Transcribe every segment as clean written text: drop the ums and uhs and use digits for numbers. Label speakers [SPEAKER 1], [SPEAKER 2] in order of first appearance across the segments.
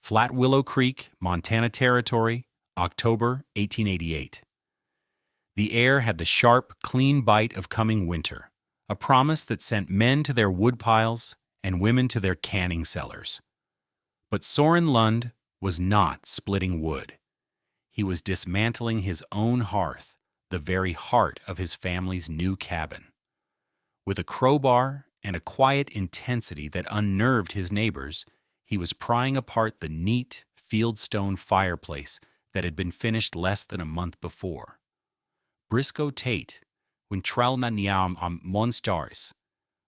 [SPEAKER 1] Flat Willow Creek, Montana Territory, October 1888. The air had the sharp, clean bite of coming winter, a promise that sent men to their woodpiles and women to their canning cellars. But Soren Lund was not splitting wood. He was dismantling his own hearth, the very heart of his family's new cabin. With a crowbar and a quiet intensity that unnerved his neighbors, he was prying apart the neat, fieldstone fireplace that had been finished less than a month before. Briscoe Tate, when Tralnaniam am Monstars,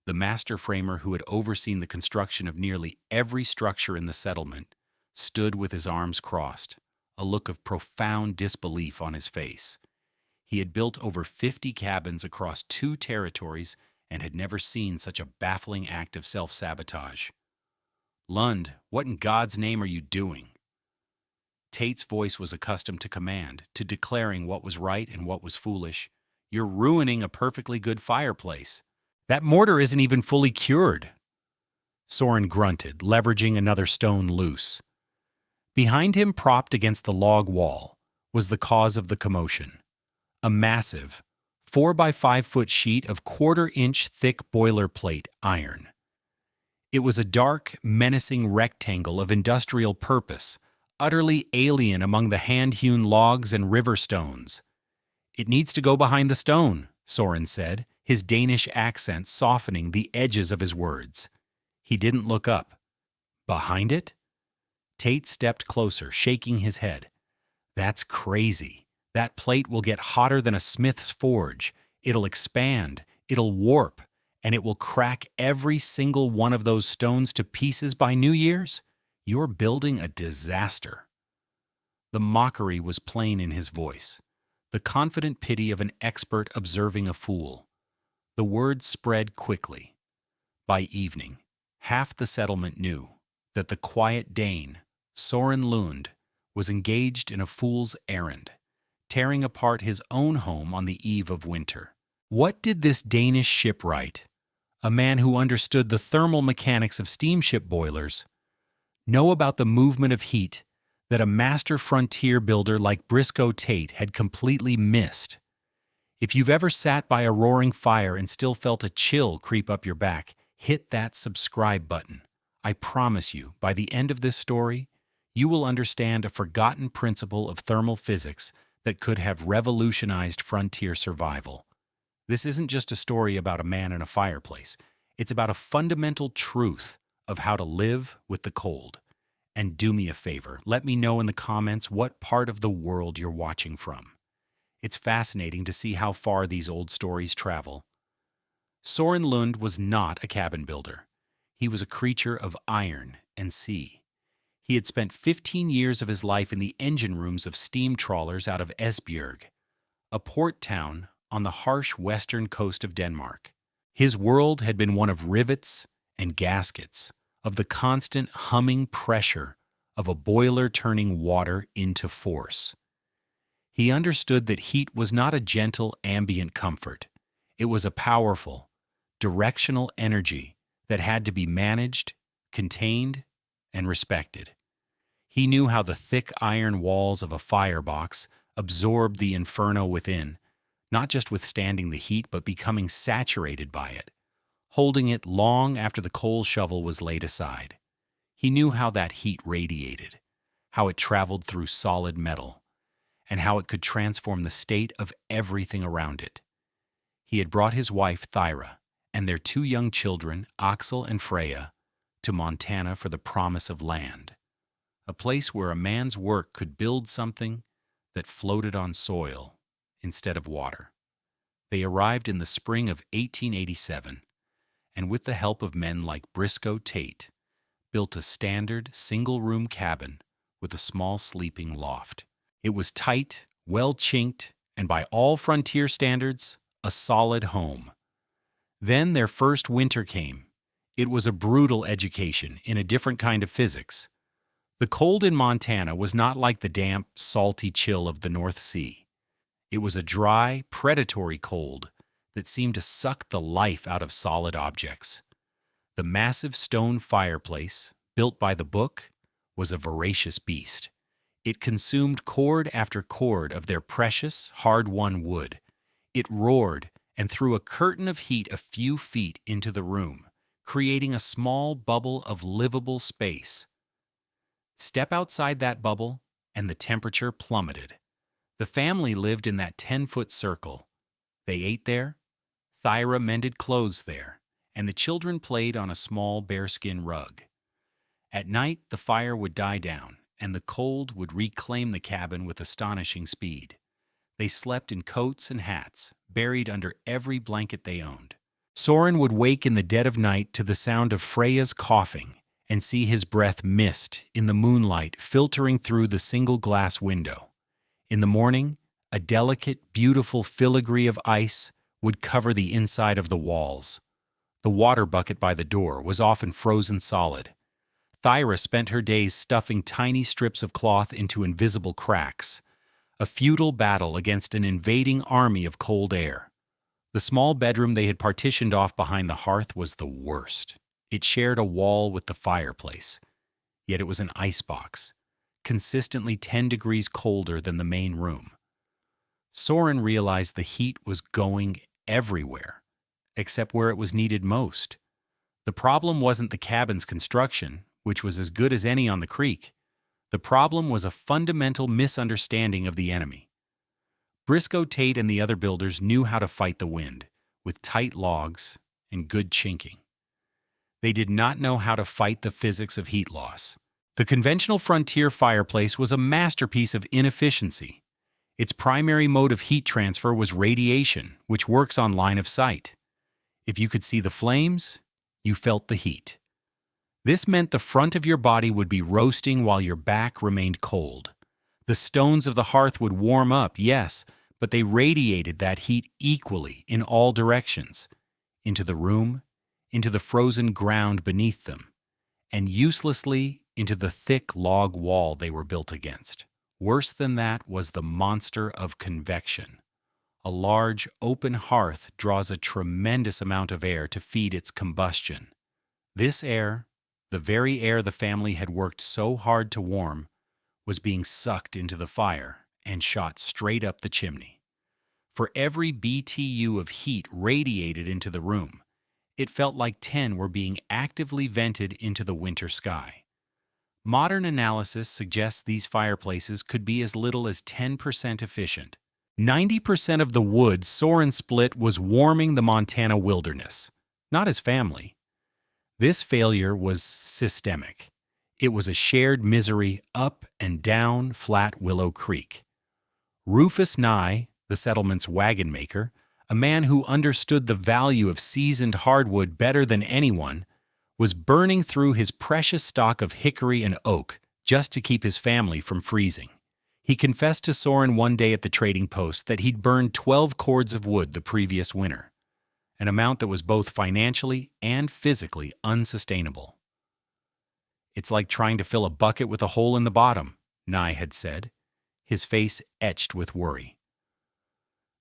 [SPEAKER 1] the master framer who had overseen the construction of nearly every structure in the settlement, stood with his arms crossed, a look of profound disbelief on his face. He had built over 50 cabins across 2 territories and had never seen such a baffling act of self-sabotage. "Lund, what in God's name are you doing?" Tate's voice was accustomed to command, to declaring what was right and what was foolish. "You're ruining a perfectly good fireplace. That mortar isn't even fully cured." Soren grunted, leveraging another stone loose. Behind him, propped against the log wall, was the cause of the commotion. A massive, 4 by 5 foot sheet of 1/4 inch thick boilerplate iron. It was a dark, menacing rectangle of industrial purpose, utterly alien among the hand-hewn logs and river stones. "It needs to go behind the stone," Soren said, his Danish accent softening the edges of his words. He didn't look up. "Behind it?" Tate stepped closer, shaking his head. "That's crazy. That plate will get hotter than a smith's forge. It'll expand, it'll warp, and it will crack every single one of those stones to pieces by New Year's. You're building a disaster." The mockery was plain in his voice, the confident pity of an expert observing a fool. The word spread quickly. By evening, half the settlement knew that the quiet Dane, Soren Lund, was engaged in a fool's errand, tearing apart his own home on the eve of winter. What did this Danish shipwright, a man who understood the thermal mechanics of steamship boilers, know about the movement of heat that a master frontier builder like Briscoe Tate had completely missed? If you've ever sat by a roaring fire and still felt a chill creep up your back, hit that subscribe button. I promise you, by the end of this story, you will understand a forgotten principle of thermal physics that could have revolutionized frontier survival. This isn't just a story about a man and a fireplace. It's about a fundamental truth of how to live with the cold. And do me a favor, let me know in the comments what part of the world you're watching from. It's fascinating to see how far these old stories travel. Soren Lund was not a cabin builder. He was a creature of iron and sea. He had spent 15 years of his life in the engine rooms of steam trawlers out of Esbjerg, a port town on the harsh western coast of Denmark. His world had been one of rivets and gaskets, of the constant humming pressure of a boiler turning water into force. He understood that heat was not a gentle ambient comfort. It was a powerful, directional energy that had to be managed, contained, and respected. He knew how the thick iron walls of a firebox absorbed the inferno within, not just withstanding the heat but becoming saturated by it, holding it long after the coal shovel was laid aside. He knew how that heat radiated, how it traveled through solid metal, and how it could transform the state of everything around it. He had brought his wife, Thyra, and their 2 young children, Axel and Freya, to Montana for the promise of land, a place where a man's work could build something that floated on soil instead of water. They arrived in the spring of 1887, and with the help of men like Briscoe Tate, built a standard single-room cabin with a small sleeping loft. It was tight, well-chinked, and by all frontier standards, a solid home. Then their first winter came. It was a brutal education in a different kind of physics. The cold in Montana was not like the damp, salty chill of the North Sea. It was a dry, predatory cold that seemed to suck the life out of solid objects. The massive stone fireplace, built by the book, was a voracious beast. It consumed cord after cord of their precious, hard-won wood. It roared and threw a curtain of heat a few feet into the room, creating a small bubble of livable space. Step outside that bubble, and the temperature plummeted. The family lived in that 10-foot circle. They ate there, Thyra mended clothes there, and the children played on a small bearskin rug. At night, the fire would die down, and the cold would reclaim the cabin with astonishing speed. They slept in coats and hats, buried under every blanket they owned. Soren would wake in the dead of night to the sound of Freya's coughing and see his breath mist in the moonlight filtering through the single glass window. In the morning, a delicate, beautiful filigree of ice would cover the inside of the walls. The water bucket by the door was often frozen solid. Thyra spent her days stuffing tiny strips of cloth into invisible cracks, a futile battle against an invading army of cold air. The small bedroom they had partitioned off behind the hearth was the worst. It shared a wall with the fireplace, yet it was an icebox, consistently 10 degrees colder than the main room. Soren realized the heat was going everywhere, except where it was needed most. The problem wasn't the cabin's construction, which was as good as any on the creek. The problem was a fundamental misunderstanding of the enemy. Briscoe Tate and the other builders knew how to fight the wind, with tight logs and good chinking. They did not know how to fight the physics of heat loss. The conventional frontier fireplace was a masterpiece of inefficiency. Its primary mode of heat transfer was radiation, which works on line of sight. If you could see the flames, you felt the heat. This meant the front of your body would be roasting while your back remained cold. The stones of the hearth would warm up, yes, but they radiated that heat equally in all directions, into the room, into the frozen ground beneath them, and uselessly into the thick log wall they were built against. Worse than that was the monster of convection. A large, open hearth draws a tremendous amount of air to feed its combustion. This air, the very air the family had worked so hard to warm, was being sucked into the fire and shot straight up the chimney. For every BTU of heat radiated into the room, it felt like 10 were being actively vented into the winter sky. Modern analysis suggests these fireplaces could be as little as 10% efficient. 90% of the wood Soren split was warming the Montana wilderness, not his family. This failure was systemic. It was a shared misery up and down flat Willow Creek. Rufus Nye, the settlement's wagon maker, a man who understood the value of seasoned hardwood better than anyone, was burning through his precious stock of hickory and oak just to keep his family from freezing. He confessed to Soren one day at the trading post that he'd burned 12 cords of wood the previous winter, an amount that was both financially and physically unsustainable. "It's like trying to fill a bucket with a hole in the bottom," Nye had said, his face etched with worry.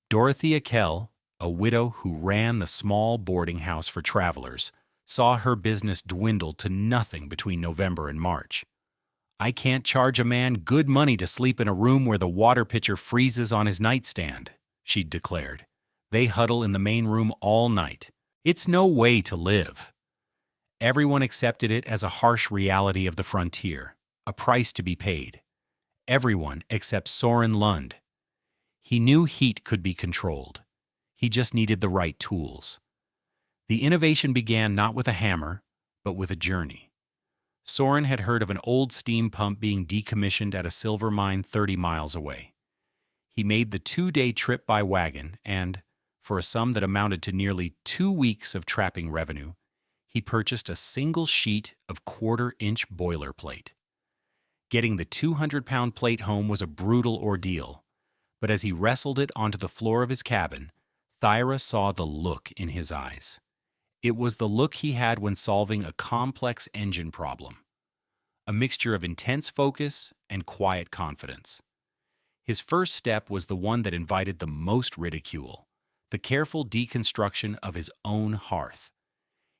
[SPEAKER 1] Dorothea Kell, a widow who ran the small boarding house for travelers, saw her business dwindle to nothing between November and March. "I can't charge a man good money to sleep in a room where the water pitcher freezes on his nightstand," she'd declared. "They huddle in the main room all night. It's no way to live." Everyone accepted it as a harsh reality of the frontier, a price to be paid. Everyone except Soren Lund. He knew heat could be controlled. He just needed the right tools. The innovation began not with a hammer, but with a journey. Soren had heard of an old steam pump being decommissioned at a silver mine 30 miles away. He made the 2-day trip by wagon and, for a sum that amounted to nearly 2 weeks of trapping revenue, he purchased a single sheet of 1/4-inch boilerplate. Getting the 200-pound plate home was a brutal ordeal, but as he wrestled it onto the floor of his cabin, Thyra saw the look in his eyes. It was the look he had when solving a complex engine problem, a mixture of intense focus and quiet confidence. His first step was the one that invited the most ridicule, the careful deconstruction of his own hearth.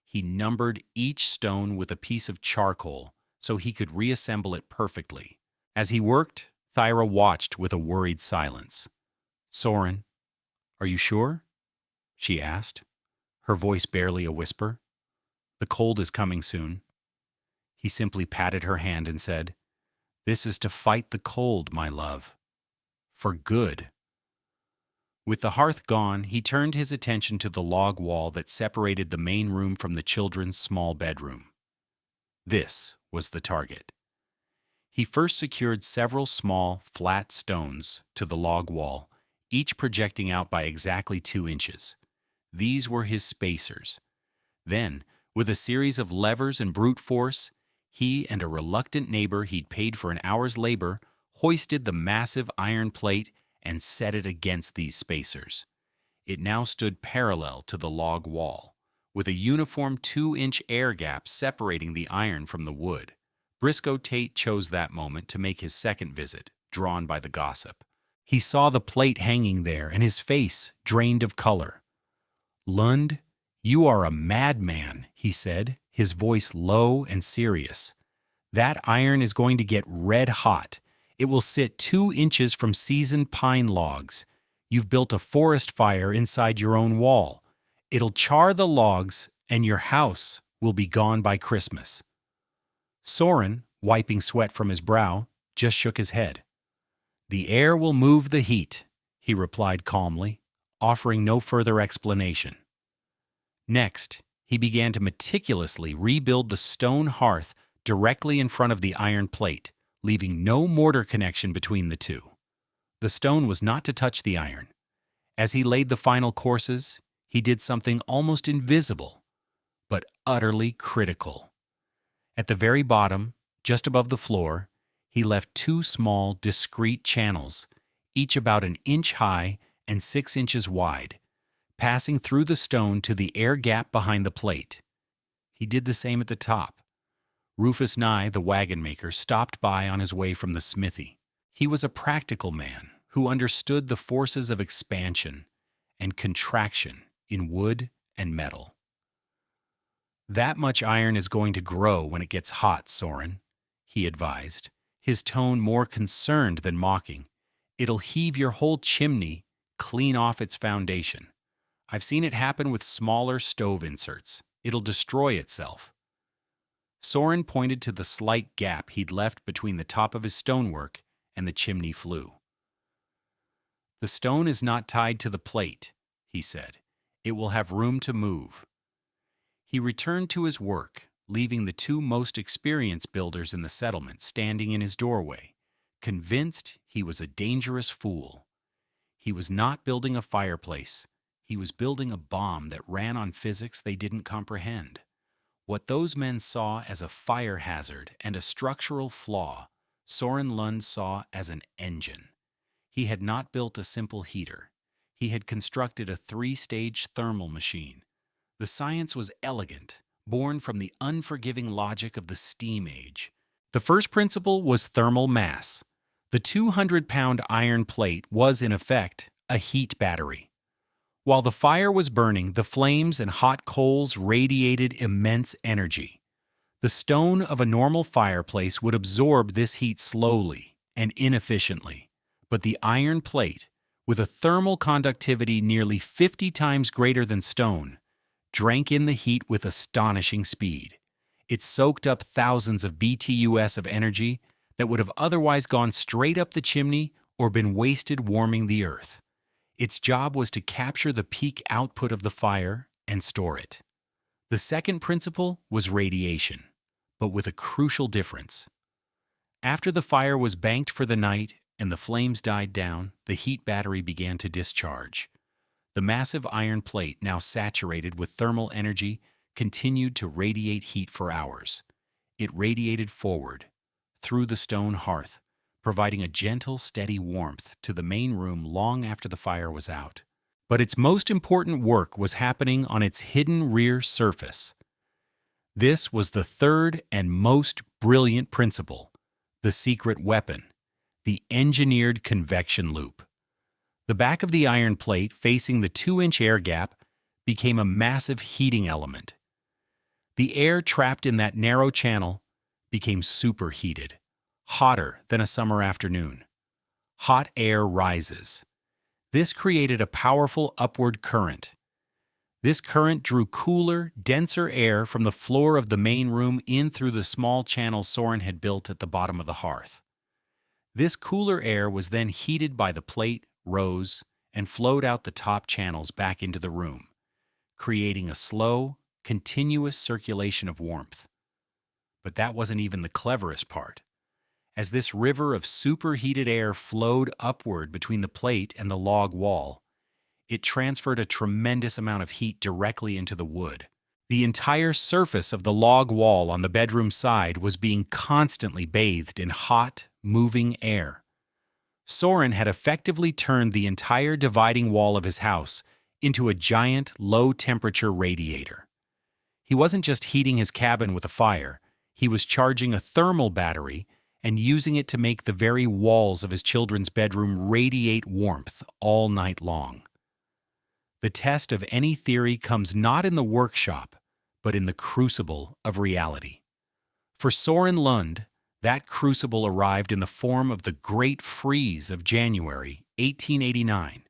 [SPEAKER 1] He numbered each stone with a piece of charcoal so he could reassemble it perfectly. As he worked, Thyra watched with a worried silence. "Soren, are you sure?" she asked, her voice barely a whisper. "The cold is coming soon." He simply patted her hand and said, "This is to fight the cold, my love. For good." With the hearth gone, he turned his attention to the log wall that separated the main room from the children's small bedroom. This was the target. He first secured several small, flat stones to the log wall, each projecting out by exactly 2 inches. These were his spacers. Then, with a series of levers and brute force, he and a reluctant neighbor he'd paid for an hour's labor hoisted the massive iron plate and set it against these spacers. It now stood parallel to the log wall, with a uniform 2-inch air gap separating the iron from the wood. Briscoe Tate chose that moment to make his second visit, drawn by the gossip. He saw the plate hanging there, and his face drained of color. "Lund, you are a madman," he said, his voice low and serious. "That iron is going to get red hot. It will sit 2 inches from seasoned pine logs. You've built a forest fire inside your own wall. It'll char the logs, and your house will be gone by Christmas." Soren, wiping sweat from his brow, just shook his head. "The air will move the heat," he replied calmly, offering no further explanation. Next, he began to meticulously rebuild the stone hearth directly in front of the iron plate, leaving no mortar connection between the two. The stone was not to touch the iron. As he laid the final courses, he did something almost invisible, but utterly critical. At the very bottom, just above the floor, he left 2 small, discrete channels, each about 1 inch high and 6 inches wide, passing through the stone to the air gap behind the plate. He did the same at the top. Rufus Nye, the wagon maker, stopped by on his way from the smithy. He was a practical man who understood the forces of expansion and contraction in wood and metal. "That much iron is going to grow when it gets hot, Soren," he advised, his tone more concerned than mocking. "It'll heave your whole chimney clean off its foundation. I've seen it happen with smaller stove inserts. It'll destroy itself." Soren pointed to the slight gap he'd left between the top of his stonework and the chimney flue. "The stone is not tied to the plate," he said. "It will have room to move." He returned to his work, leaving the 2 most experienced builders in the settlement standing in his doorway, convinced he was a dangerous fool. He was not building a fireplace. He was building a bomb that ran on physics they didn't comprehend. What those men saw as a fire hazard and a structural flaw, Soren Lund saw as an engine. He had not built a simple heater. He had constructed a 3-stage thermal machine. The science was elegant, born from the unforgiving logic of the steam age. The first principle was thermal mass. The 200-pound iron plate was, in effect, a heat battery. While the fire was burning, the flames and hot coals radiated immense energy. The stone of a normal fireplace would absorb this heat slowly and inefficiently, but the iron plate, with a thermal conductivity nearly 50 times greater than stone, drank in the heat with astonishing speed. It soaked up thousands of BTUs of energy that would have otherwise gone straight up the chimney or been wasted warming the earth. Its job was to capture the peak output of the fire and store it. The second principle was radiation, but with a crucial difference. After the fire was banked for the night and the flames died down, the heat battery began to discharge. The massive iron plate, now saturated with thermal energy, continued to radiate heat for hours. It radiated forward, through the stone hearth, providing a gentle, steady warmth to the main room long after the fire was out. But its most important work was happening on its hidden rear surface. This was the third and most brilliant principle, the secret weapon, the engineered convection loop. The back of the iron plate, facing the 2-inch air gap, became a massive heating element. The air trapped in that narrow channel became superheated, hotter than a summer afternoon. Hot air rises. This created a powerful upward current. This current drew cooler, denser air from the floor of the main room in through the small channel Soren had built at the bottom of the hearth. This cooler air was then heated by the plate, rose, and flowed out the top channels back into the room, creating a slow, continuous circulation of warmth. But that wasn't even the cleverest part. As this river of superheated air flowed upward between the plate and the log wall, it transferred a tremendous amount of heat directly into the wood. The entire surface of the log wall on the bedroom side was being constantly bathed in hot, moving air. Soren had effectively turned the entire dividing wall of his house into a giant, low-temperature radiator. He wasn't just heating his cabin with a fire, he was charging a thermal battery and using it to make the very walls of his children's bedroom radiate warmth all night long. The test of any theory comes not in the workshop, but in the crucible of reality. For Soren Lund, that crucible arrived in the form of the Great Freeze of January 1889.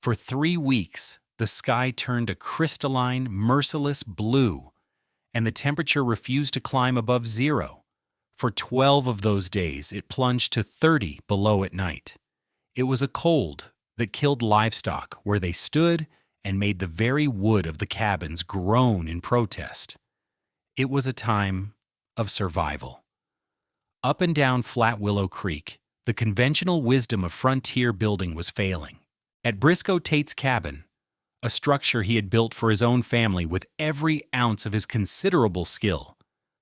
[SPEAKER 1] For 3 weeks, the sky turned a crystalline, merciless blue, and the temperature refused to climb above zero. For 12 of those days, it plunged to 30 below at night. It was a cold that killed livestock where they stood and made the very wood of the cabins groan in protest. It was a time of survival. Up and down flat Willow Creek, the conventional wisdom of frontier building was failing. At Briscoe Tate's cabin, a structure he had built for his own family with every ounce of his considerable skill,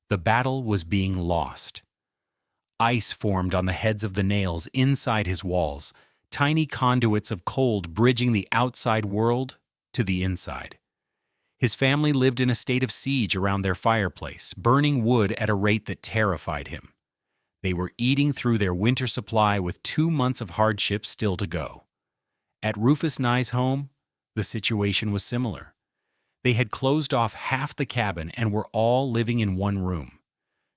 [SPEAKER 1] the battle was being lost. Ice formed on the heads of the nails inside his walls, tiny conduits of cold bridging the outside world to the inside. His family lived in a state of siege around their fireplace, burning wood at a rate that terrified him. They were eating through their winter supply with 2 months of hardship still to go. At Rufus Nye's home, the situation was similar. They had closed off half the cabin and were all living in one room.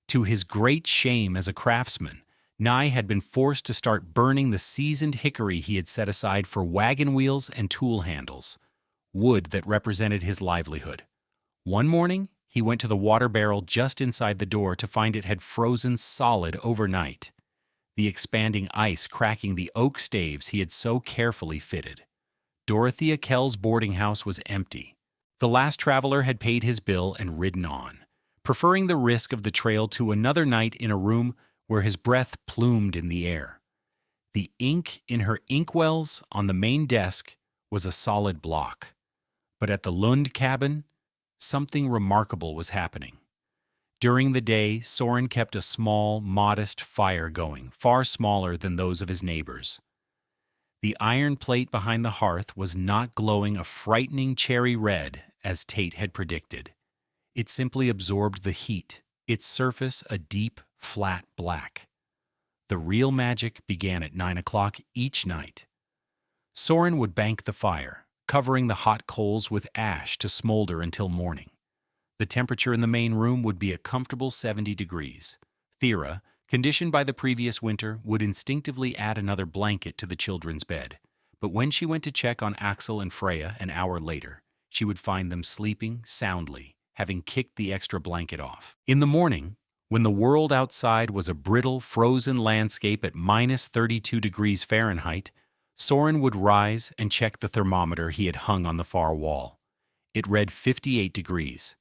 [SPEAKER 1] To his great shame as a craftsman, Nye had been forced to start burning the seasoned hickory he had set aside for wagon wheels and tool handles, wood that represented his livelihood. One morning, he went to the water barrel just inside the door to find it had frozen solid overnight, the expanding ice cracking the oak staves he had so carefully fitted. Dorothea Kell's boarding house was empty. The last traveler had paid his bill and ridden on, preferring the risk of the trail to another night in a room where his breath plumed in the air. The ink in her inkwells on the main desk was a solid block. But at the Lund cabin, something remarkable was happening. During the day, Soren kept a small, modest fire going, far smaller than those of his neighbors. The iron plate behind the hearth was not glowing a frightening cherry red, as Tate had predicted. It simply absorbed the heat, its surface a deep, flat black. The real magic began at 9 o'clock each night. Soren would bank the fire, covering the hot coals with ash to smolder until morning. The temperature in the main room would be a comfortable 70 degrees. Thera, conditioned by the previous winter, would instinctively add another blanket to the children's bed. But when she went to check on Axel and Freya an hour later, she would find them sleeping soundly, having kicked the extra blanket off. In the morning, when the world outside was a brittle, frozen landscape at minus 32 degrees Fahrenheit, Soren would rise and check the thermometer he had hung on the far wall. It read 58 degrees.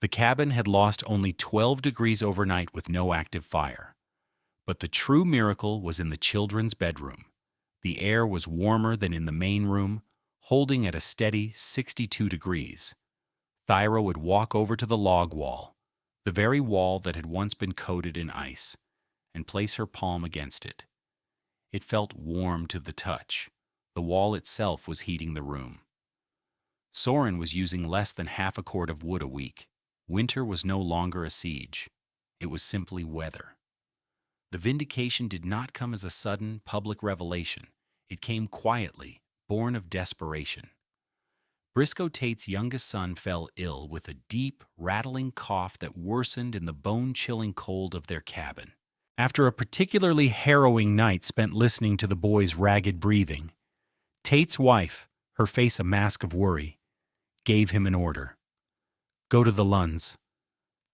[SPEAKER 1] The cabin had lost only 12 degrees overnight with no active fire. But the true miracle was in the children's bedroom. The air was warmer than in the main room, holding at a steady 62 degrees. Thyra would walk over to the log wall, the very wall that had once been coated in ice, and place her palm against it. It felt warm to the touch. The wall itself was heating the room. Soren was using less than half a cord of wood a week. Winter was no longer a siege. It was simply weather. The vindication did not come as a sudden, public revelation. It came quietly, born of desperation. Briscoe Tate's youngest son fell ill with a deep, rattling cough that worsened in the bone-chilling cold of their cabin. After a particularly harrowing night spent listening to the boy's ragged breathing, Tate's wife, her face a mask of worry, gave him an order. Go to the Lunds.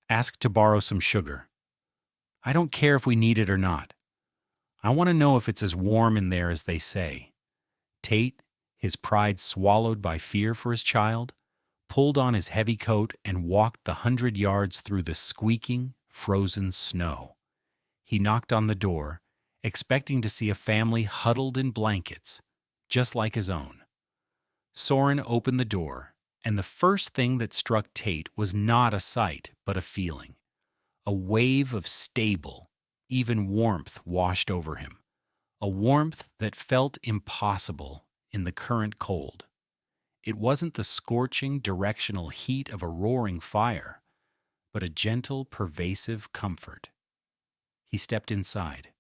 [SPEAKER 1] Ask to borrow some sugar. I don't care if we need it or not. I want to know if it's as warm in there as they say. Tate, his pride swallowed by fear for his child, pulled on his heavy coat and walked the 100 yards through the squeaking, frozen snow. He knocked on the door, expecting to see a family huddled in blankets, just like his own. Soren opened the door, and the first thing that struck Tate was not a sight, but a feeling. A wave of stable, even warmth washed over him, a warmth that felt impossible in the current cold. It wasn't the scorching, directional heat of a roaring fire, but a gentle, pervasive comfort. He stepped inside.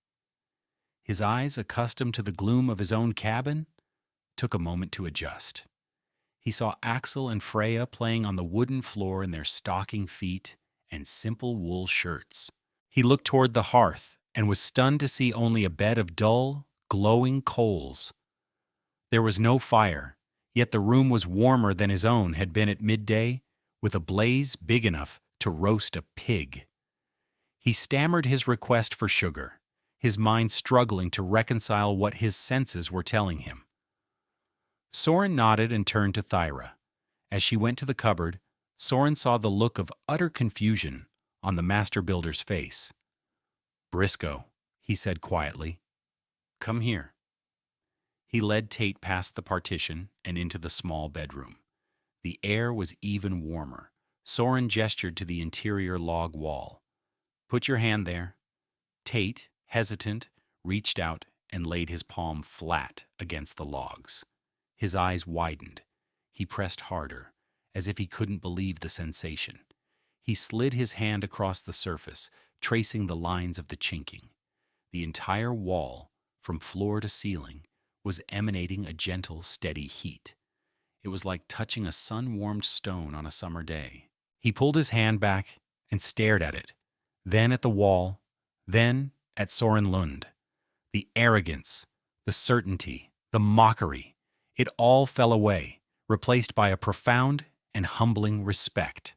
[SPEAKER 1] His eyes, accustomed to the gloom of his own cabin, took a moment to adjust. He saw Axel and Freya playing on the wooden floor in their stocking feet and simple wool shirts. He looked toward the hearth and was stunned to see only a bed of dull, glowing coals. There was no fire, yet the room was warmer than his own had been at midday, with a blaze big enough to roast a pig. He stammered his request for sugar, his mind struggling to reconcile what his senses were telling him. Soren nodded and turned to Thyra. As she went to the cupboard, Soren saw the look of utter confusion on the master builder's face. "Briscoe," he said quietly, "come here." He led Tate past the partition and into the small bedroom. The air was even warmer. Soren gestured to the interior log wall. "Put your hand there." Tate, hesitant, reached out and laid his palm flat against the logs. His eyes widened. He pressed harder, as if he couldn't believe the sensation. He slid his hand across the surface, tracing the lines of the chinking. The entire wall, from floor to ceiling, was emanating a gentle, steady heat. It was like touching a sun-warmed stone on a summer day. He pulled his hand back and stared at it, then at the wall, then at Soren Lund. The arrogance, the certainty, the mockery, it all fell away, replaced by a profound and humbling respect.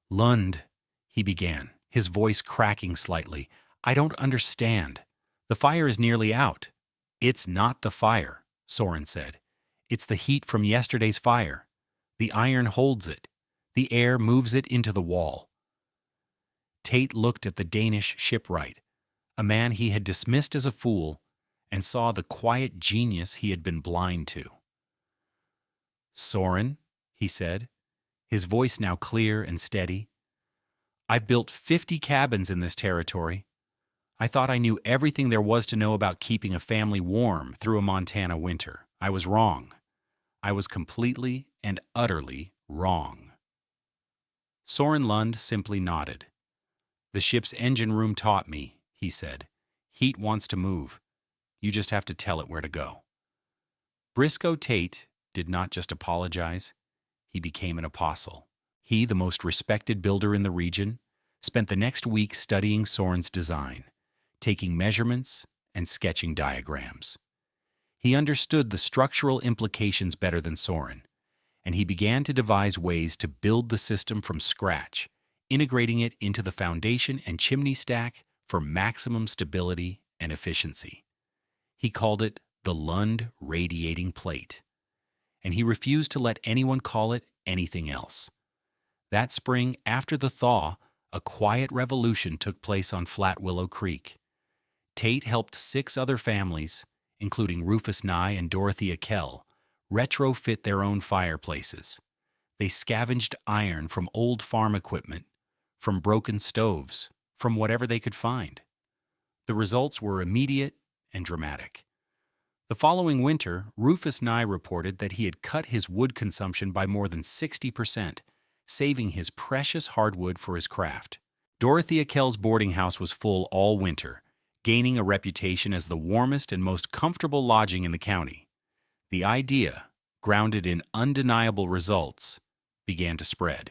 [SPEAKER 1] "Lund," he began, his voice cracking slightly, "I don't understand. The fire is nearly out." "It's not the fire," Soren said. "It's the heat from yesterday's fire. The iron holds it. The air moves it into the wall." Tate looked at the Danish shipwright, a man he had dismissed as a fool, and saw the quiet genius he had been blind to. "Soren," he said, his voice now clear and steady, "I've built 50 cabins in this territory. I thought I knew everything there was to know about keeping a family warm through a Montana winter. I was wrong. I was completely and utterly wrong." Soren Lund simply nodded. "The ship's engine room taught me," he said. "Heat wants to move. You just have to tell it where to go." Briscoe Tate did not just apologize. He became an apostle. He, the most respected builder in the region, spent the next week studying Soren's design, taking measurements and sketching diagrams. He understood the structural implications better than Soren, and he began to devise ways to build the system from scratch, integrating it into the foundation and chimney stack for maximum stability and efficiency. He called it the Lund Radiating Plate, and he refused to let anyone call it anything else. That spring, after the thaw, a quiet revolution took place on flat Willow Creek. Tate helped 6 other families, including Rufus Nye and Dorothea Kell, retrofit their own fireplaces. They scavenged iron from old farm equipment, from broken stoves, from whatever they could find. The results were immediate and dramatic. The following winter, Rufus Nye reported that he had cut his wood consumption by more than 60%, saving his precious hardwood for his craft. Dorothea Kell's boarding house was full all winter, gaining a reputation as the warmest and most comfortable lodging in the county. The idea, grounded in undeniable results, began to spread.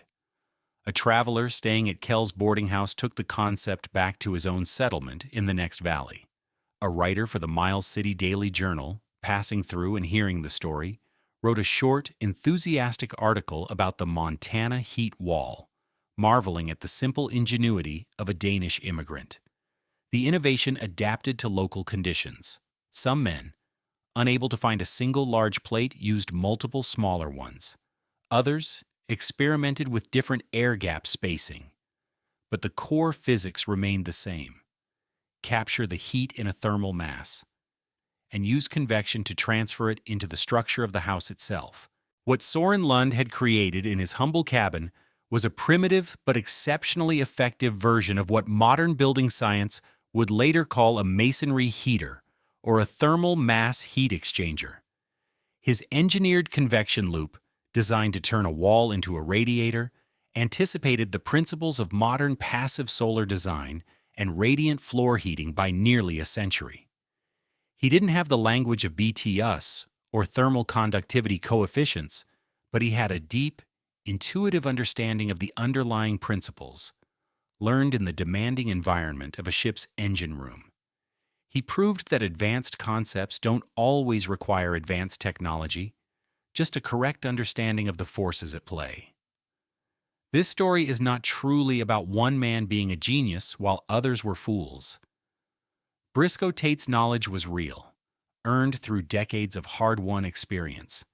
[SPEAKER 1] A traveler staying at Kell's boarding house took the concept back to his own settlement in the next valley. A writer for the Miles City Daily Journal, passing through and hearing the story, wrote a short, enthusiastic article about the Montana heat wall, marveling at the simple ingenuity of a Danish immigrant. The innovation adapted to local conditions. Some men, unable to find a single large plate, used multiple smaller ones. Others experimented with different air gap spacing. But the core physics remained the same. Capture the heat in a thermal mass, and use convection to transfer it into the structure of the house itself. What Soren Lund had created in his humble cabin was a primitive but exceptionally effective version of what modern building science would later call a masonry heater or a thermal mass heat exchanger. His engineered convection loop, designed to turn a wall into a radiator, anticipated the principles of modern passive solar design and radiant floor heating by nearly a century. He didn't have the language of BTS or thermal conductivity coefficients, but he had a deep, intuitive understanding of the underlying principles, learned in the demanding environment of a ship's engine room. He proved that advanced concepts don't always require advanced technology, just a correct understanding of the forces at play. This story is not truly about one man being a genius while others were fools. Briscoe Tate's knowledge was real, earned through decades of hard-won experience.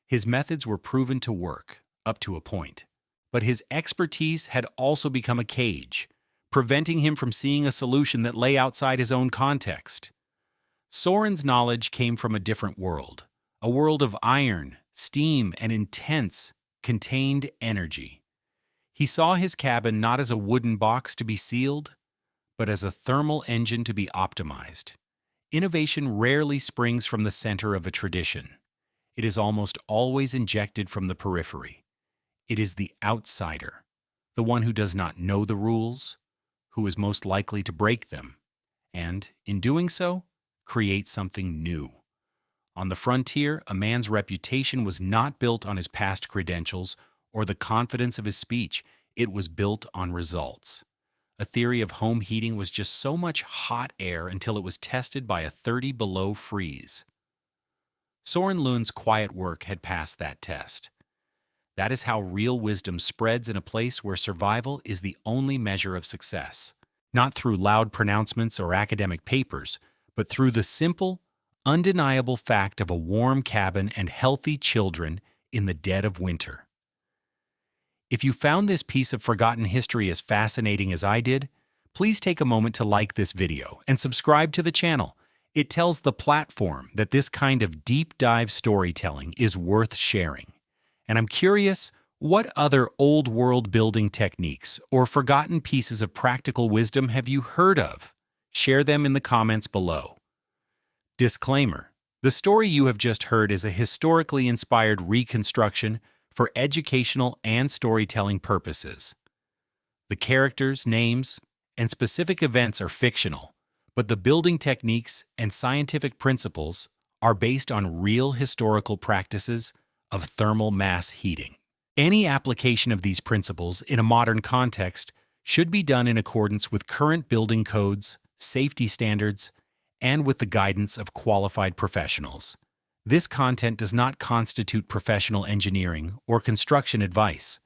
[SPEAKER 1] His methods were proven to work, up to a point. But his expertise had also become a cage, preventing him from seeing a solution that lay outside his own context. Soren's knowledge came from a different world, a world of iron, steam, and intense, contained energy. He saw his cabin not as a wooden box to be sealed, but as a thermal engine to be optimized. Innovation rarely springs from the center of a tradition. It is almost always injected from the periphery. It is the outsider, the one who does not know the rules, who is most likely to break them, and, in doing so, create something new. On the frontier, a man's reputation was not built on his past credentials or the confidence of his speech. It was built on results. A theory of home heating was just so much hot air until it was tested by a 30 below freeze. Soren Lund's quiet work had passed that test. That is how real wisdom spreads in a place where survival is the only measure of success, not through loud pronouncements or academic papers, but through the simple, undeniable fact of a warm cabin and healthy children in the dead of winter. If you found this piece of forgotten history as fascinating as I did, please take a moment to like this video and subscribe to the channel. It tells the platform that this kind of deep dive storytelling is worth sharing. And I'm curious, what other old world building techniques or forgotten pieces of practical wisdom have you heard of? Share them in the comments below. Disclaimer: the story you have just heard is a historically inspired reconstruction for educational and storytelling purposes. The characters, names, and specific events are fictional, but the building techniques and scientific principles are based on real historical practices of thermal mass heating. Any application of these principles in a modern context should be done in accordance with current building codes, safety standards, and with the guidance of qualified professionals. This content does not constitute professional engineering or construction advice.